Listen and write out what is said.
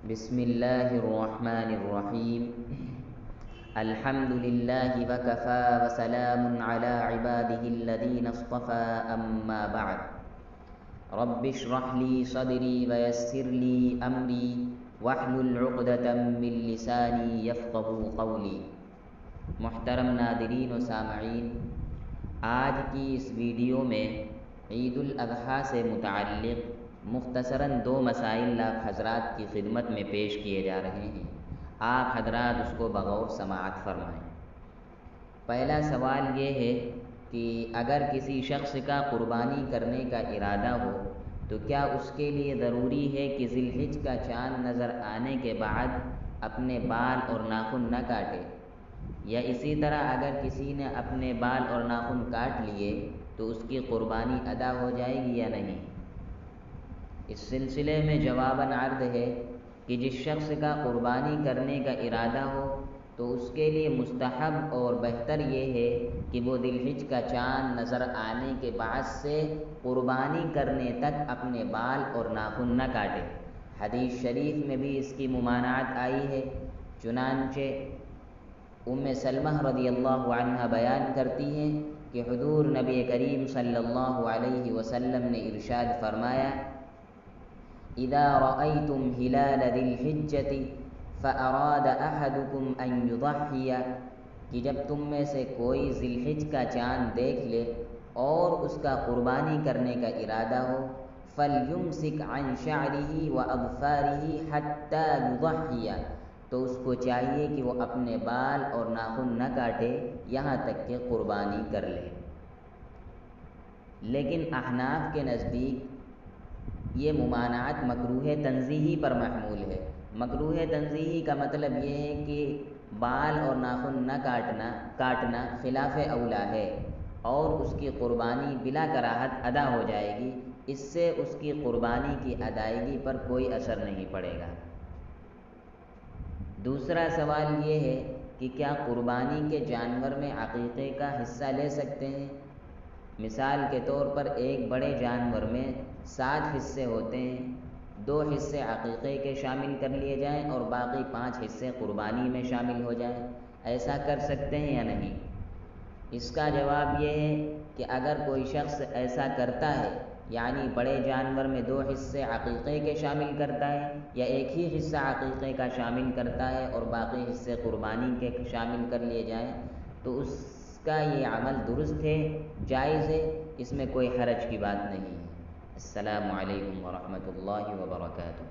بسم اللہ الرحمن الرحیم الحمد للہ وکفی وسلام علی عبادہ الذین اصطفی اما بعد رب اشرح لی صدری ویسر لی امری واحلل عقدۃ من لسانی یفقہوا قولی۔ محترم ناظرین و سامعین، آج کی اس ویڈیو میں عید الاضحیٰ سے متعلق مختصراً 2 مسائل آپ حضرات کی خدمت میں پیش کیے جا رہے ہیں۔ آپ حضرات اس کو بغور سماعت فرمائیں۔ پہلا سوال یہ ہے کہ اگر کسی شخص کا قربانی کرنے کا ارادہ ہو تو کیا اس کے لیے ضروری ہے کہ ذی الحجہ کا چاند نظر آنے کے بعد اپنے بال اور ناخن نہ کاٹے، یا اسی طرح اگر کسی نے اپنے بال اور ناخن کاٹ لیے تو اس کی قربانی ادا ہو جائے گی یا نہیں؟ اس سلسلے میں جواباً عرض ہے کہ جس شخص کا قربانی کرنے کا ارادہ ہو تو اس کے لیے مستحب اور بہتر یہ ہے کہ وہ ذی الحجہ کا چاند نظر آنے کے بعد سے قربانی کرنے تک اپنے بال اور ناخن نہ کاٹے۔ حدیث شریف میں بھی اس کی ممانعت آئی ہے، چنانچہ ام سلمہ رضی اللہ عنہ بیان کرتی ہیں کہ حضور نبی کریم صلی اللہ علیہ وسلم نے ارشاد فرمایا: اذا رأيتم هلال ذي الحجة فأراد أحدكم أن يضحي، کہ جب تم میں سے کوئی ذی الحجہ کا چاند دیکھ لے اور اس کا قربانی کرنے کا ارادہ ہو، فَلْيُمْسِكْ عَنْ شَعْرِهِ وَأَظْفَارِهِ حَتَّى يُضَحِّيَ، تو اس کو چاہیے کہ وہ اپنے بال اور ناخن نہ کاٹے یہاں تک کہ قربانی کر لے۔ لیکن احناف کے نزدیک یہ ممانعت مکروہ تنزیہی پر محمول ہے۔ مکروہ تنزیہی کا مطلب یہ ہے کہ بال اور ناخن نہ کاٹنا خلاف اولا ہے اور اس کی قربانی بلا کراہت ادا ہو جائے گی، اس سے اس کی قربانی کی ادائیگی پر کوئی اثر نہیں پڑے گا۔ دوسرا سوال یہ ہے کہ کیا قربانی کے جانور میں عقیقے کا حصہ لے سکتے ہیں؟ مثال کے طور پر ایک بڑے جانور میں 7 حصے ہوتے ہیں، 2 حصے عقیقے کے شامل کر لیے جائیں اور باقی 5 حصے قربانی میں شامل ہو جائیں، ایسا کر سکتے ہیں یا نہیں؟ اس کا جواب یہ ہے کہ اگر کوئی شخص ایسا کرتا ہے، یعنی بڑے جانور میں 2 حصے عقیقے کے شامل کرتا ہے یا ایک ہی حصہ عقیقے کا شامل کرتا ہے اور باقی حصے قربانی کے شامل کر لیے جائیں، تو اس کا یہ عمل درست ہے، جائز ہے، اس میں کوئی حرج کی بات نہیں ہے۔ السلام علیکم ورحمۃ اللہ وبرکاتہ۔